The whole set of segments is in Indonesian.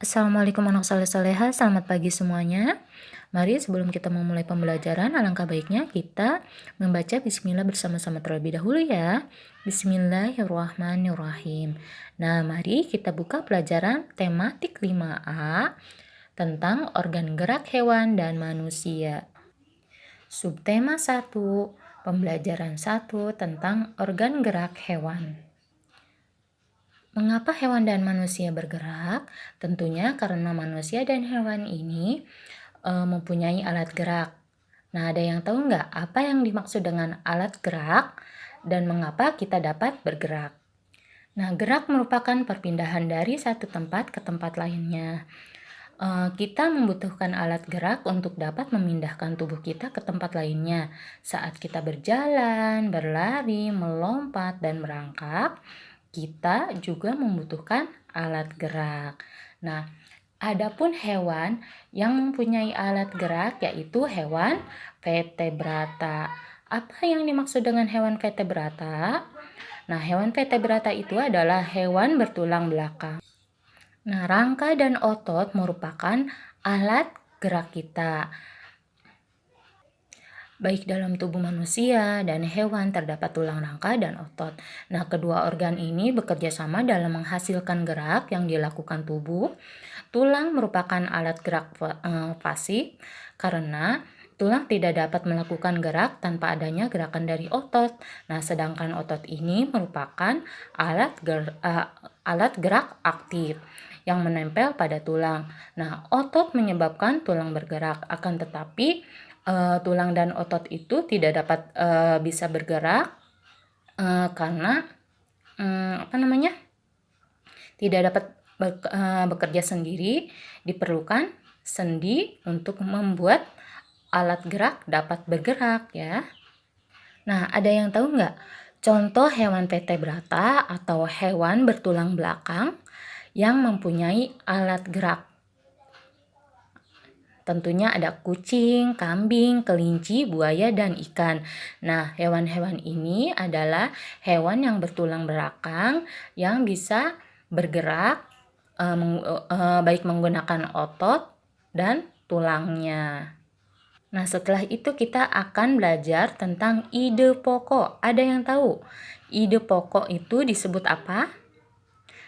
Assalamualaikum anak soleh soleha, selamat pagi semuanya. Mari sebelum kita memulai pembelajaran, alangkah baiknya kita membaca bismillah bersama-sama terlebih dahulu ya. Bismillahirrahmanirrahim. Nah, mari kita buka pelajaran tematik 5A tentang organ gerak hewan dan manusia. Subtema 1, pembelajaran 1 tentang organ gerak hewan. Mengapa hewan dan manusia bergerak? Tentunya karena manusia dan hewan ini mempunyai alat gerak. Nah, ada yang tahu nggak apa yang dimaksud dengan alat gerak dan mengapa kita dapat bergerak? Nah, gerak merupakan perpindahan dari satu tempat ke tempat lainnya. Kita membutuhkan alat gerak untuk dapat memindahkan tubuh kita ke tempat lainnya. Saat kita berjalan, berlari, melompat, dan merangkak, kita juga membutuhkan alat gerak. Nah, adapun hewan yang mempunyai alat gerak yaitu hewan vertebrata. Apa yang dimaksud dengan hewan vertebrata? Nah, hewan vertebrata itu adalah hewan bertulang belakang. Nah, rangka dan otot merupakan alat gerak kita. Baik dalam tubuh manusia dan hewan terdapat tulang rangka dan otot. Nah, kedua organ ini bekerja sama dalam menghasilkan gerak yang dilakukan tubuh. Tulang merupakan alat gerak pasif karena tulang tidak dapat melakukan gerak tanpa adanya gerakan dari otot. Nah, sedangkan otot ini merupakan alat gerak aktif yang menempel pada tulang. Nah, otot menyebabkan tulang bergerak, akan tetapi tulang dan otot itu tidak dapat bisa bergerak karena tidak dapat bekerja sendiri. Diperlukan sendi untuk membuat alat gerak dapat bergerak ya. Nah, ada yang tahu nggak contoh hewan vertebrata atau hewan bertulang belakang yang mempunyai alat gerak? Tentunya ada kucing, kambing, kelinci, buaya, dan ikan. Nah, hewan-hewan ini adalah hewan yang bertulang belakang yang bisa bergerak baik menggunakan otot dan tulangnya. Nah, setelah itu kita akan belajar tentang ide pokok. Ada yang tahu ide pokok itu disebut apa?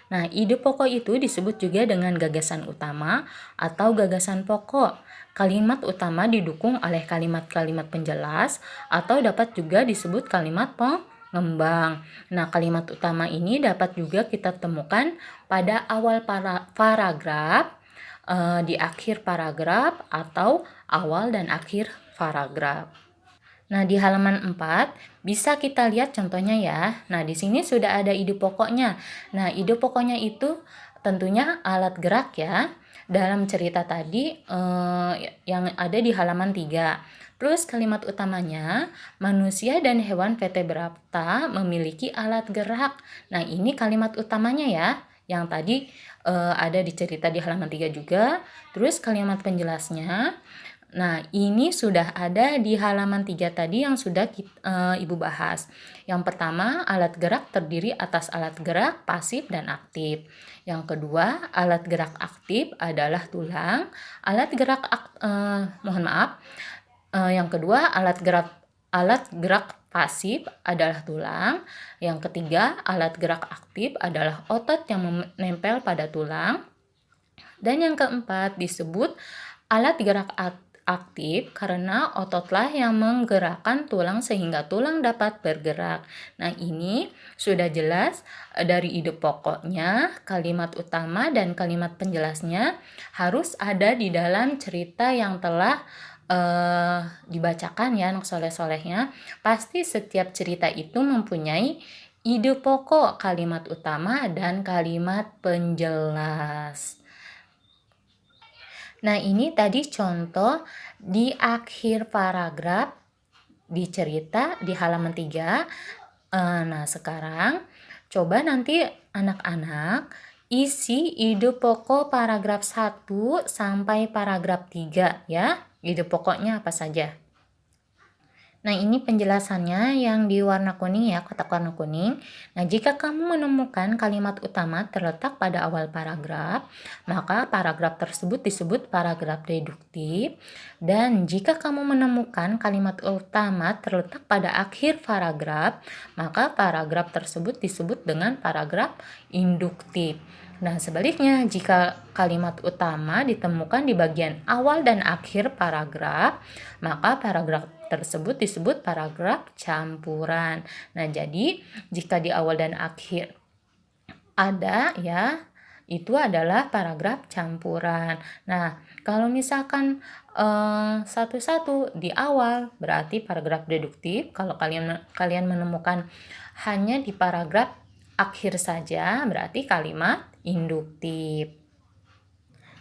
Nah, ide pokok itu disebut juga dengan gagasan utama atau gagasan pokok. Kalimat utama didukung oleh kalimat-kalimat penjelas atau dapat juga disebut kalimat pengembang. Nah, kalimat utama ini dapat juga kita temukan pada awal paragraf, di akhir paragraf, atau awal dan akhir paragraf. Nah, di halaman 4 bisa kita lihat contohnya ya. Nah, di sini sudah ada ide pokoknya. Nah, ide pokoknya itu tentunya alat gerak ya. Dalam cerita tadi yang ada di halaman 3. Terus kalimat utamanya, manusia dan hewan vertebrata memiliki alat gerak. Nah, ini kalimat utamanya ya. Yang tadi ada di cerita di halaman 3 juga. Terus kalimat penjelasnya, nah, ini sudah ada di halaman 3 tadi yang sudah Ibu bahas. Yang pertama, alat gerak terdiri atas alat gerak pasif dan aktif. Yang kedua, alat gerak aktif adalah tulang. Yang kedua, alat gerak pasif adalah tulang. Yang ketiga, alat gerak aktif adalah otot yang menempel pada tulang. Dan yang keempat disebut alat gerak aktif karena ototlah yang menggerakkan tulang sehingga tulang dapat bergerak. Nah, ini sudah jelas dari ide pokoknya, kalimat utama dan kalimat penjelasnya harus ada di dalam cerita yang telah dibacakan ya anak soleh-solehnya. Pasti setiap cerita itu mempunyai ide pokok, kalimat utama, dan kalimat penjelas. Nah, ini tadi contoh di akhir paragraf di cerita di halaman 3. Nah, sekarang coba nanti anak-anak isi ide pokok paragraf 1 sampai paragraf 3 ya. Ide pokoknya apa saja? Nah, ini penjelasannya yang di warna kuning ya, kotak warna kuning. Nah, jika kamu menemukan kalimat utama terletak pada awal paragraf, maka paragraf tersebut disebut paragraf deduktif. Dan jika kamu menemukan kalimat utama terletak pada akhir paragraf, maka paragraf tersebut disebut dengan paragraf induktif. Nah, sebaliknya, jika kalimat utama ditemukan di bagian awal dan akhir paragraf, maka paragraf tersebut disebut paragraf campuran. Nah, jadi jika di awal dan akhir ada ya, itu adalah paragraf campuran. Nah, kalau misalkan satu-satu di awal berarti paragraf deduktif. Kalau kalian menemukan hanya di paragraf akhir saja berarti kalimat induktif.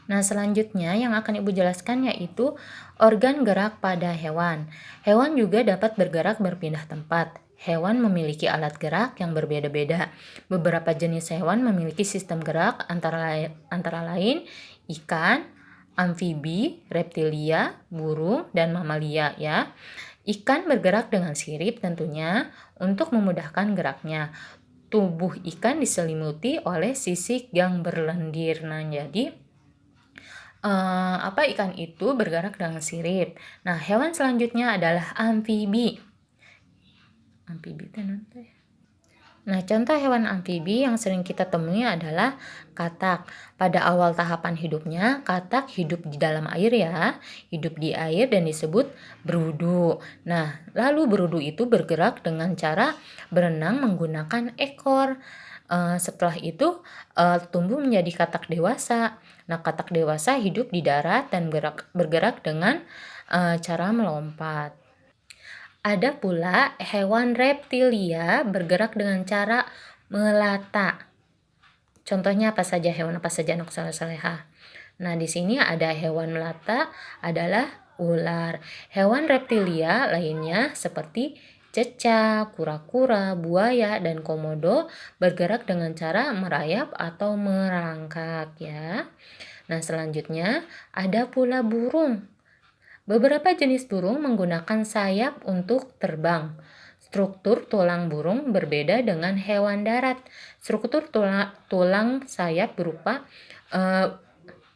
Nah, selanjutnya yang akan Ibu jelaskan yaitu organ gerak pada hewan. Hewan juga dapat bergerak berpindah tempat. Hewan memiliki alat gerak yang berbeda-beda. Beberapa jenis hewan memiliki sistem gerak antara lain ikan, amfibi, reptilia, burung, dan mamalia ya. Ikan bergerak dengan sirip tentunya untuk memudahkan geraknya. Tubuh ikan diselimuti oleh sisik yang berlendir. Nah, jadi ikan itu bergerak dengan sirip. Nah, hewan selanjutnya adalah amfibi. Amfibi itu nanti. Nah, contoh hewan amfibi yang sering kita temui adalah katak. Pada awal tahapan hidupnya, katak hidup di dalam air ya, hidup di air dan disebut berudu. Nah, lalu berudu itu bergerak dengan cara berenang menggunakan ekor. Setelah itu tumbuh menjadi katak dewasa. Nah, katak dewasa hidup di darat dan bergerak dengan cara melompat. Ada pula hewan reptilia bergerak dengan cara melata. Contohnya apa saja, hewan apa saja anak saleh-salehah? Nah, di sini ada hewan melata adalah ular. Hewan reptilia lainnya seperti cecak, kura-kura, buaya, dan komodo bergerak dengan cara merayap atau merangkak ya. Nah, selanjutnya ada pula burung. Beberapa jenis burung menggunakan sayap untuk terbang. Struktur tulang burung berbeda dengan hewan darat. Struktur tulang sayap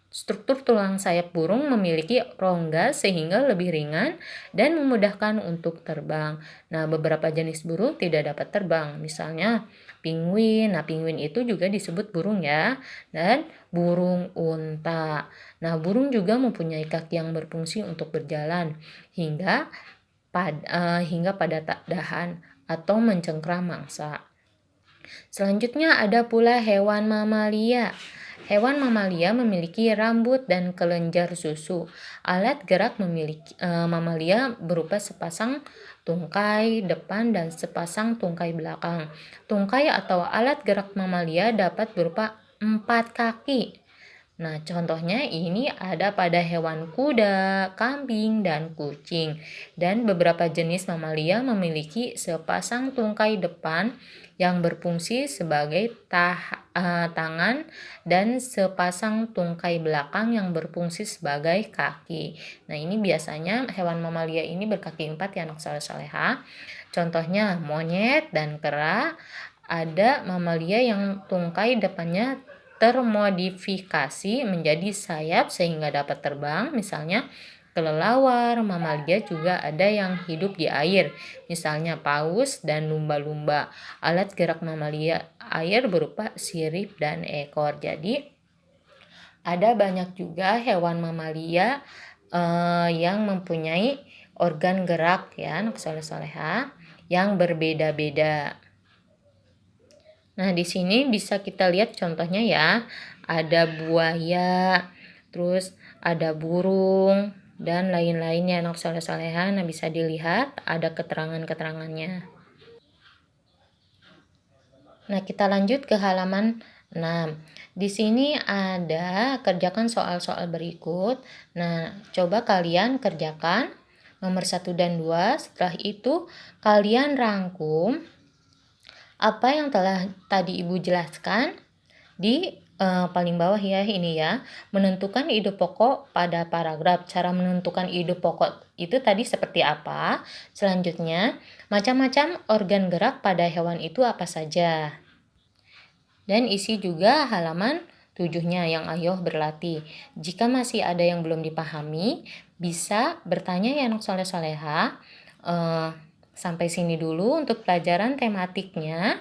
Struktur tulang sayap burung memiliki rongga sehingga lebih ringan dan memudahkan untuk terbang. Nah, beberapa jenis burung tidak dapat terbang, misalnya penguin. Nah, penguin itu juga disebut burung ya, dan burung unta. Nah, burung juga mempunyai kaki yang berfungsi untuk berjalan hingga pada dahan atau mencengkram mangsa. Selanjutnya ada pula hewan mamalia. Hewan mamalia memiliki rambut dan kelenjar susu. Alat gerak mamalia berupa sepasang tungkai depan dan sepasang tungkai belakang. Tungkai atau alat gerak mamalia dapat berupa 4 kaki. Nah, contohnya ini ada pada hewan kuda, kambing, dan kucing. Dan beberapa jenis mamalia memiliki sepasang tungkai depan yang berfungsi sebagai tangan dan sepasang tungkai belakang yang berfungsi sebagai kaki. Nah, ini biasanya hewan mamalia ini berkaki 4 ya anak saleh-salehah. Contohnya monyet dan kera. Ada mamalia yang tungkai depannya termodifikasi menjadi sayap sehingga dapat terbang, misalnya kelelawar. Mamalia juga ada yang hidup di air, misalnya paus dan lumba-lumba. Alat gerak mamalia air berupa sirip dan ekor. Jadi ada banyak juga hewan mamalia yang mempunyai organ gerak ya anak saleh-salehah yang berbeda-beda. Nah, di sini bisa kita lihat contohnya ya. Ada buaya, terus ada burung, dan lain-lainnya anak saleh-salehah. Nah, bisa dilihat ada keterangan-keterangannya. Nah, kita lanjut ke halaman 6. Di sini ada kerjakan soal-soal berikut. Nah, coba kalian kerjakan nomor 1 dan 2. Setelah itu kalian rangkum apa yang telah tadi Ibu jelaskan di paling bawah ya ini ya, menentukan ide pokok pada paragraf. Cara menentukan ide pokok itu tadi seperti apa? Selanjutnya, macam-macam organ gerak pada hewan itu apa saja? Dan isi juga halaman 7-nya yang ayo berlatih. Jika masih ada yang belum dipahami, bisa bertanya ya anak soleh-soleha. Sampai sini dulu untuk pelajaran tematiknya.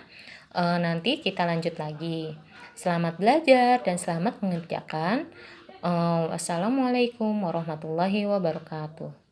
Nanti kita lanjut lagi. Selamat belajar dan selamat mengerjakan. Wassalamualaikum warahmatullahi wabarakatuh.